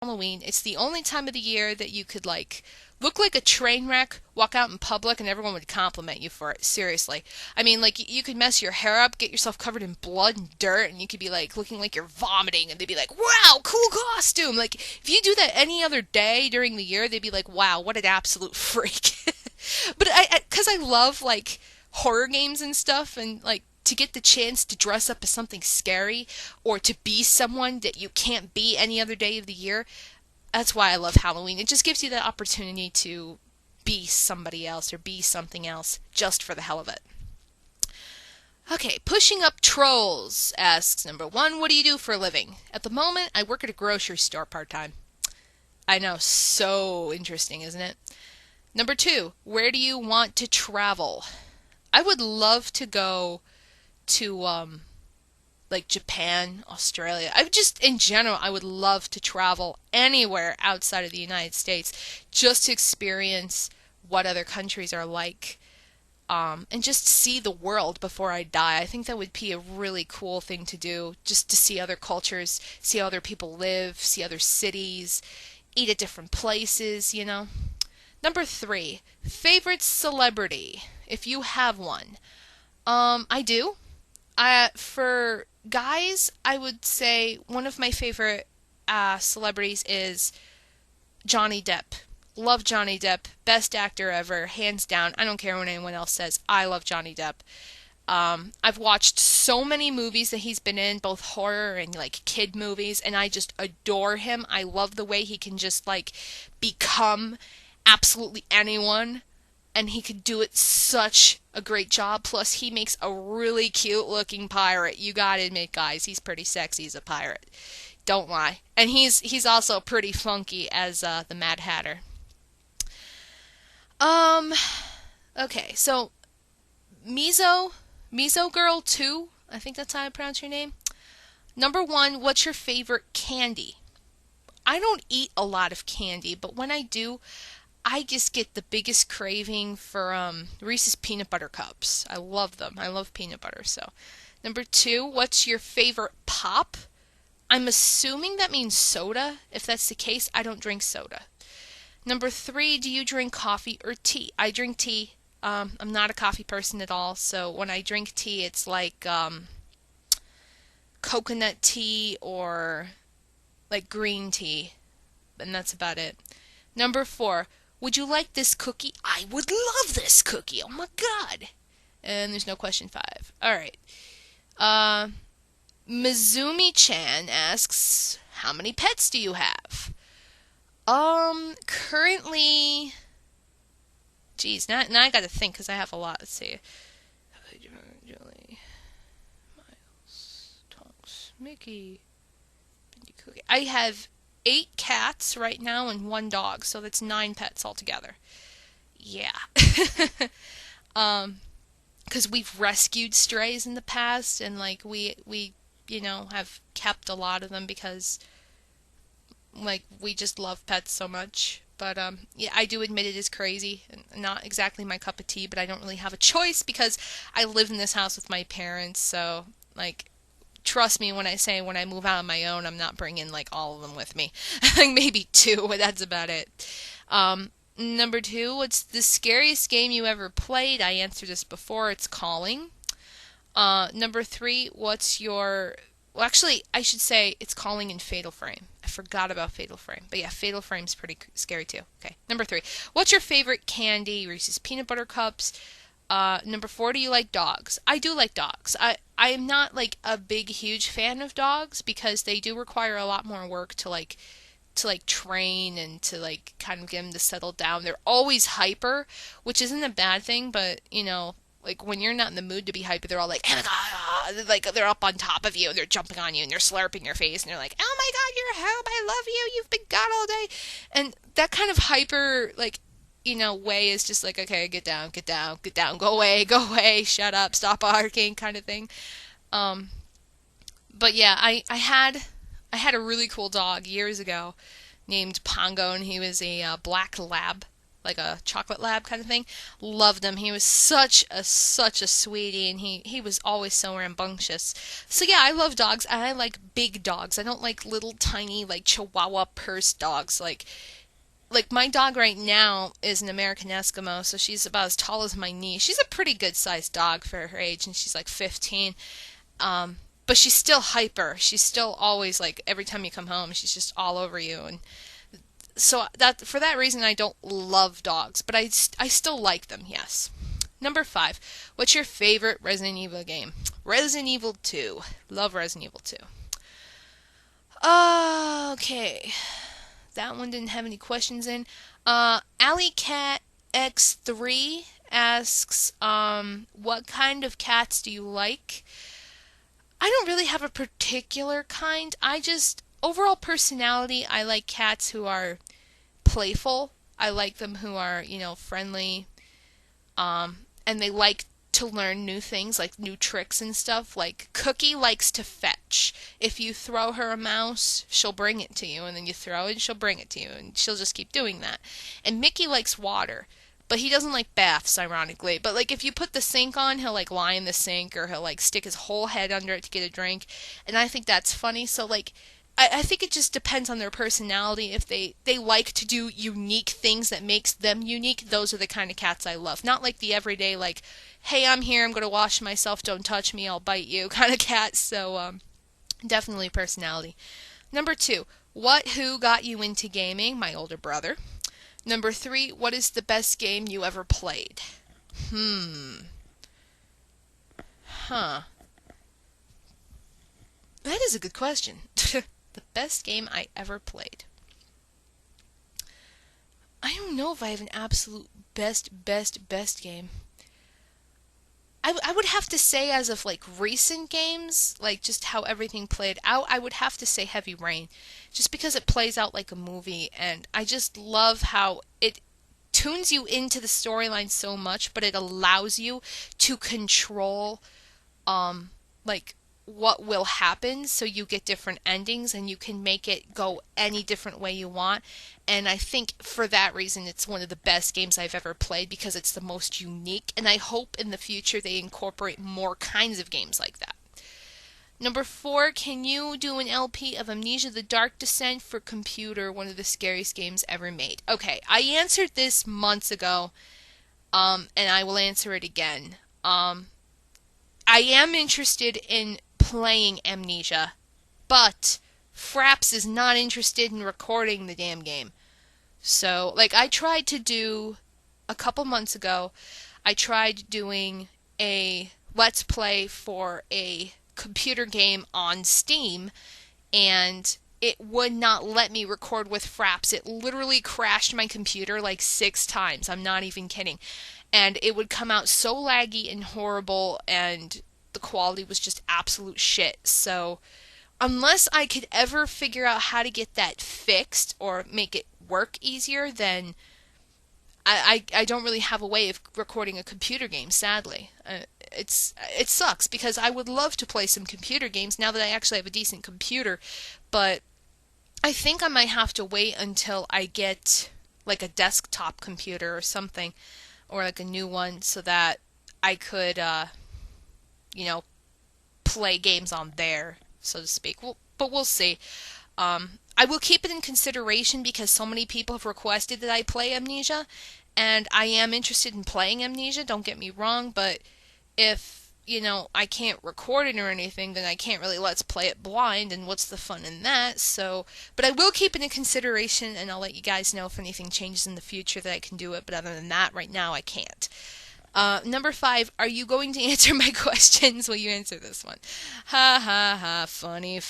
Halloween. It's the only time of the year that you could, like, look like a train wreck, walk out in public, and everyone would compliment you for it. Seriously. I mean, like, you could mess your hair up, get yourself covered in blood and dirt, and you could be, like, looking like you're vomiting, and they'd be like, wow, cool costume! Like, if you do that any other day during the year, they'd be like, wow, what an absolute freak. But because I love, like, horror games and stuff, and, like, to get the chance to dress up as something scary, or to be someone that you can't be any other day of the year, that's why I love Halloween. It just gives you that opportunity to be somebody else or be something else just for the hell of it. Okay, PushingUpTrolls asks, number 1, what do you do for a living? At the moment, I work at a grocery store part-time. I know, so interesting, isn't it? Number 2, where do you want to travel? I would love to go to, like Japan, Australia. In general, I would love to travel anywhere outside of the United States just to experience what other countries are like, and just see the world before I die. I think that would be a really cool thing to do, just to see other cultures, see how other people live, see other cities, eat at different places, you know. Number 3, favorite celebrity, if you have one. I do. For guys, I would say one of my favorite celebrities is Johnny Depp. Love Johnny Depp. Best actor ever, hands down. I don't care what anyone else says. I love Johnny Depp. I've watched so many movies that he's been in, both horror and, like, kid movies, and I just adore him. I love the way he can just, like, become absolutely anyone, and he could do it such a great job. Plus, he makes a really cute-looking pirate. You gotta admit, guys, he's pretty sexy as a pirate. Don't lie. And he's also pretty funky as the Mad Hatter. Okay, so Mizo Girl 2, I think that's how I pronounce your name. Number 1, what's your favorite candy? I don't eat a lot of candy, but when I do, I just get the biggest craving for Reese's peanut butter cups. I love them. I love peanut butter. So, number 2, what's your favorite pop? I'm assuming that means soda. If that's the case, I don't drink soda. Number 3, do you drink coffee or tea? I drink tea. I'm not a coffee person at all, so when I drink tea, it's like coconut tea or like green tea, and that's about it. Number 4, would you like this cookie? I would love this cookie. Oh my god. And there's no question 5. All right. Mezumechan asks, how many pets do you have? Currently, geez, now I gotta think because I have a lot. Let's see. Julie, Miles, Tonks, Mickey, Cookie. I have 8 cats right now and 1 dog, so that's 9 pets altogether. Yeah. Because we've rescued strays in the past, and like we have kept a lot of them because like we just love pets so much. But yeah, I do admit it is crazy and not exactly my cup of tea, but I don't really have a choice because I live in this house with my parents, so like trust me when I say when I move out on my own, I'm not bringing like all of them with me. Like maybe 2, but that's about it. Number 2, what's the scariest game you ever played? I answered this before. It's Calling. Number 3, what's your... Well, actually, I should say it's Calling and Fatal Frame. I forgot about Fatal Frame. But yeah, Fatal Frame's pretty scary too. Okay, number 3. What's your favorite candy? Reese's Peanut Butter Cups. Number 4, do you like dogs? I do like dogs. I am not like a big, huge fan of dogs because they do require a lot more work to train and to like kind of get them to settle down. They're always hyper, which isn't a bad thing, but like when you're not in the mood to be hyper, they're all like, oh my god, like they're up on top of you and they're jumping on you and they're slurping your face and they're like, oh my god, you're home, I love you, you've been gone all day. And that kind of hyper way is just like, okay, get down, go away, shut up, stop barking kind of thing. But yeah, I had a really cool dog years ago named Pongo, and he was a black lab. like a chocolate lab kind of thing. Loved him. He was such a sweetie, and he was always so rambunctious. So yeah, I love dogs, and I like big dogs. I don't like little tiny like Chihuahua purse dogs. Like my dog right now is an American Eskimo, so she's about as tall as my knee. She's a pretty good sized dog for her age, and she's like 15. But she's still hyper. She's still always like every time you come home, she's just all over you, and so that for that reason I don't love dogs, but I still like them. Yes. Number 5. What's your favorite Resident Evil game? Resident Evil 2. Love Resident Evil 2. Okay. That one didn't have any questions in. AlleyCat X3 asks, what kind of cats do you like? I don't really have a particular kind. Overall personality, I like cats who are playful. I like them who are, friendly. And they like to learn new things, like new tricks and stuff. Like Cookie likes to fetch. If you throw her a mouse, she'll bring it to you, and then you throw it and she'll bring it to you, and she'll just keep doing that. And Mickey likes water, but he doesn't like baths, ironically. But like if you put the sink on, he'll like lie in the sink, or he'll like stick his whole head under it to get a drink, and I think that's funny. So like I think it just depends on their personality. If they like to do unique things that makes them unique, those are the kind of cats I love. Not like the everyday, like, hey, I'm here, I'm going to wash myself, don't touch me, I'll bite you kind of cat. So definitely personality. Number 2, who got you into gaming? My older brother. Number 3, what is the best game you ever played? That is a good question. The best game I ever played. I don't know if I have an absolute best game. I would have to say, as of like recent games, like just how everything played out, I would have to say Heavy Rain. Just because it plays out like a movie, and I just love how it tunes you into the storyline so much, but it allows you to control like what will happen, so you get different endings and you can make it go any different way you want. And I think for that reason it's one of the best games I've ever played, because it's the most unique, and I hope in the future they incorporate more kinds of games like that. Number 4, can you do an LP of Amnesia: The Dark Descent for computer, one of the scariest games ever made? Okay, I answered this months ago, and I will answer it again. I am interested in playing Amnesia, but Fraps is not interested in recording the damn game. So, like, I tried to do, a couple months ago, I tried doing a Let's Play for a computer game on Steam, and it would not let me record with Fraps. It literally crashed my computer like 6 times. I'm not even kidding. And it would come out so laggy and horrible, and the quality was just absolute shit. So unless I could ever figure out how to get that fixed or make it work easier, then I don't really have a way of recording a computer game, sadly. It sucks, because I would love to play some computer games now that I actually have a decent computer, but I think I might have to wait until I get like a desktop computer or something, or like a new one, so that I could play games on there, so to speak. But we'll see. I will keep it in consideration, because so many people have requested that I play Amnesia, and I am interested in playing Amnesia, don't get me wrong, but if, I can't record it or anything, then I can't really let's play it blind, and what's the fun in that? So, but I will keep it in consideration, and I'll let you guys know if anything changes in the future that I can do it, but other than that, right now I can't. Number 5, are you going to answer my questions? Will you answer this one? Ha ha ha, funny.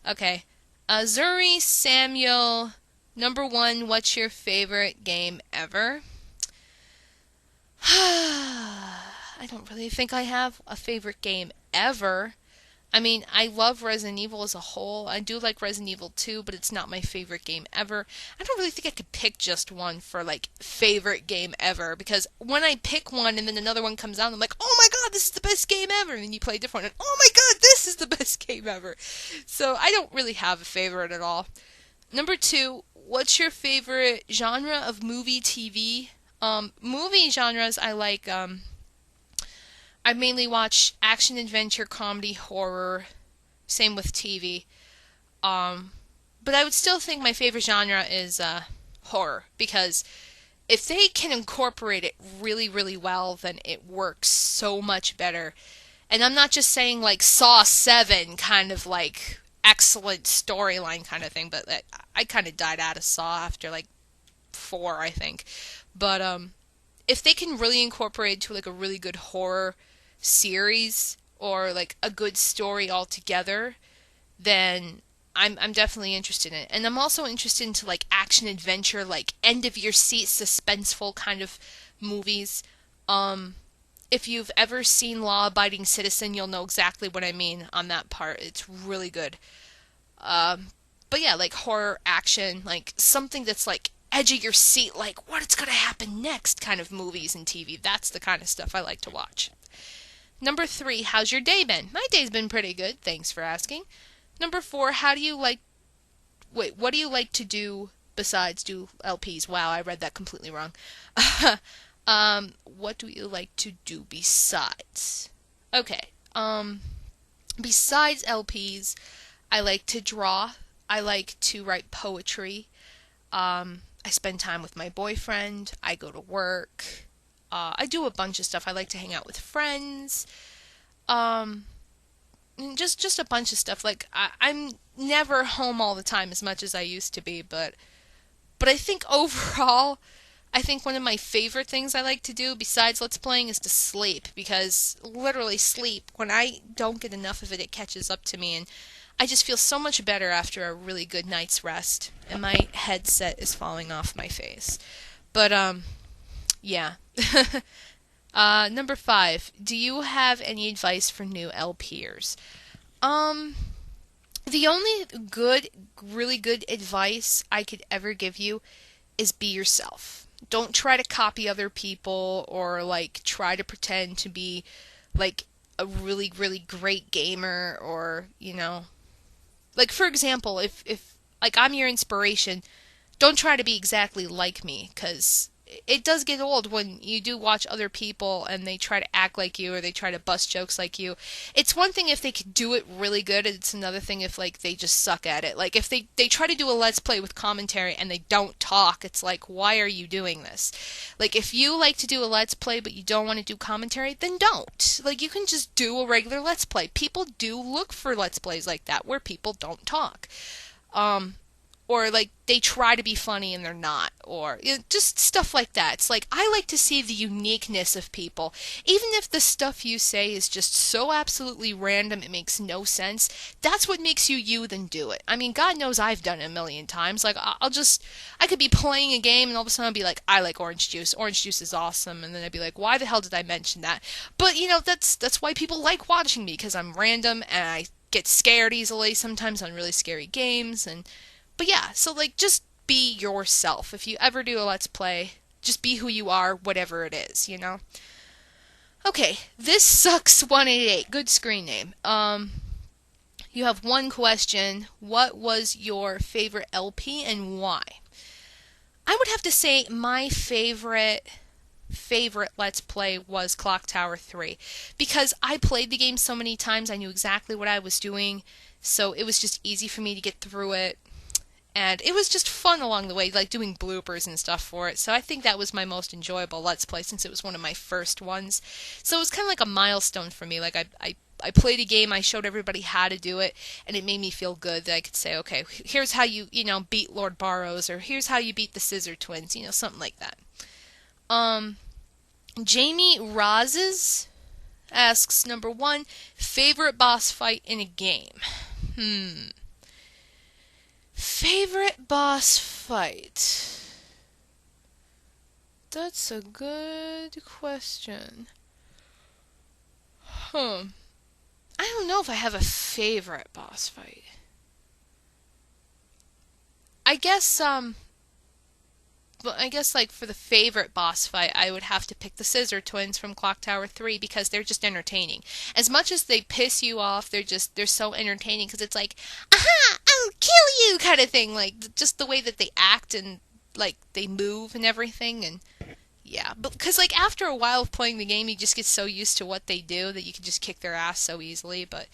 Okay. AzureSamiel, number 1, what's your favorite game ever? I don't really think I have a favorite game ever. I mean, I love Resident Evil as a whole. I do like Resident Evil 2, but it's not my favorite game ever. I don't really think I could pick just one for, like, favorite game ever, because when I pick one and then another one comes out, I'm like, oh my god, this is the best game ever, and then you play a different one, and oh my god, this is the best game ever. So I don't really have a favorite at all. Number 2, what's your favorite genre of movie, TV? Movie genres I mainly watch action, adventure, comedy, horror. Same with TV. Um, but I would still think my favorite genre is horror, because if they can incorporate it really, really well, then it works so much better. And I'm not just saying like Saw 7 kind of like excellent storyline kind of thing, but I kind of died out of Saw after like 4, I think. But if they can really incorporate it to like a really good horror series or like a good story altogether, then I'm definitely interested in it. And I'm also interested into like action adventure, like end of your seat suspenseful kind of movies. Um if you've ever seen Law Abiding Citizen, you'll know exactly what I mean on that part. It's really good. Um but yeah, like horror action, like something that's like edge of your seat, like what's gonna happen next kind of movies and TV. That's the kind of stuff I like to watch. Number 3, how's your day been? My day's been pretty good, thanks for asking. Number 4, what do you like to do besides do LPs? Wow, I read that completely wrong. What do you like to do besides? Okay, besides LPs, I like to draw. I like to write poetry. I spend time with my boyfriend. I go to work. I do a bunch of stuff. I like to hang out with friends. Um, just a bunch of stuff. Like I'm never home all the time as much as I used to be, but I think overall, I think one of my favorite things I like to do besides Let's Playing is to sleep, because literally sleep, when I don't get enough of it, it catches up to me, and I just feel so much better after a really good night's rest, and my headset is falling off my face. But yeah. Number 5, do you have any advice for new LPers? Um, the only really good advice I could ever give you is be yourself. Don't try to copy other people or like try to pretend to be like a really, really great gamer, or, like for example, if like I'm your inspiration, don't try to be exactly like me, because it does get old when you do watch other people and they try to act like you or they try to bust jokes like you. It's one thing if they could do it really good, it's another thing if like they just suck at it. Like if they try to do a Let's Play with commentary and they don't talk, it's like, why are you doing this? Like if you like to do a Let's Play but you don't want to do commentary, then don't. Like you can just do a regular Let's Play. People do look for Let's Plays like that where people don't talk. Or like they try to be funny and they're not, or just stuff like that. It's like I like to see the uniqueness of people, even if the stuff you say is just so absolutely random it makes no sense. That's what makes you you. Then do it. I mean, God knows I've done it a million times. Like I could be playing a game and all of a sudden I'll be like, I like orange juice. Orange juice is awesome, and then I'd be like, why the hell did I mention that? But that's why people like watching me, because I'm random and I get scared easily sometimes on really scary games. But yeah, so like just be yourself. If you ever do a Let's Play, just be who you are, whatever it is, Okay, this sucks 188. Good screen name. You have one question. What was your favorite LP and why? I would have to say my favorite Let's Play was Clock Tower 3, because I played the game so many times, I knew exactly what I was doing, so it was just easy for me to get through it. And it was just fun along the way, like doing bloopers and stuff for it. So I think that was my most enjoyable Let's Play, since it was one of my first ones. So it was kind of like a milestone for me. Like I played a game, I showed everybody how to do it, and it made me feel good that I could say, okay, here's how you beat Lord Barrows, or here's how you beat the Scissor Twins, something like that. JamieRozs asks, number 1, favorite boss fight in a game. Favorite boss fight? That's a good question. I don't know if I have a favorite boss fight. I guess like for the favorite boss fight, I would have to pick the Scissor Twins from Clock Tower 3, because they're just entertaining. As much as they piss you off, they're so entertaining, because it's like, aha, I kill you kind of thing. Like, just the way that they act and, like, they move and everything. And, yeah. Because, like, after a while of playing the game, you just get so used to what they do that you can just kick their ass so easily. But,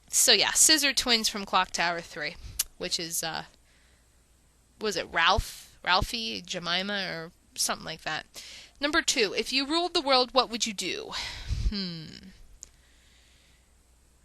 so yeah, Scissor Twins from Clock Tower 3, which is, was it Ralphie, Jemima, or something like that. Number 2, if you ruled the world, what would you do?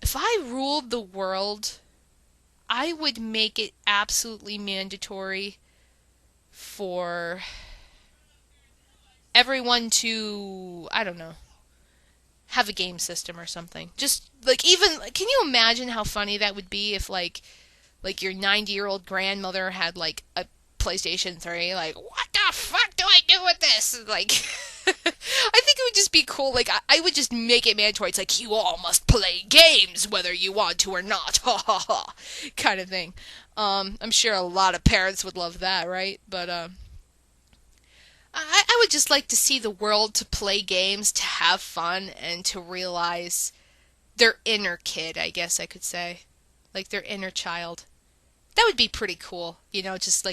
If I ruled the world, I would make it absolutely mandatory for everyone to, I don't know, have a game system or something. Just, like, even, can you imagine how funny that would be if, like your 90-year-old grandmother had, like, a PlayStation 3, like, what the fuck do I do with this? Like, I think it would just be cool. Like, I would just make it mandatory. It's like, you all must play games whether you want to or not. Ha ha ha. Kind of thing. I'm sure a lot of parents would love that, right? But, I would just like to see the world to play games, to have fun, and to realize their inner kid, I guess I could say. Like, their inner child. That would be pretty cool, just like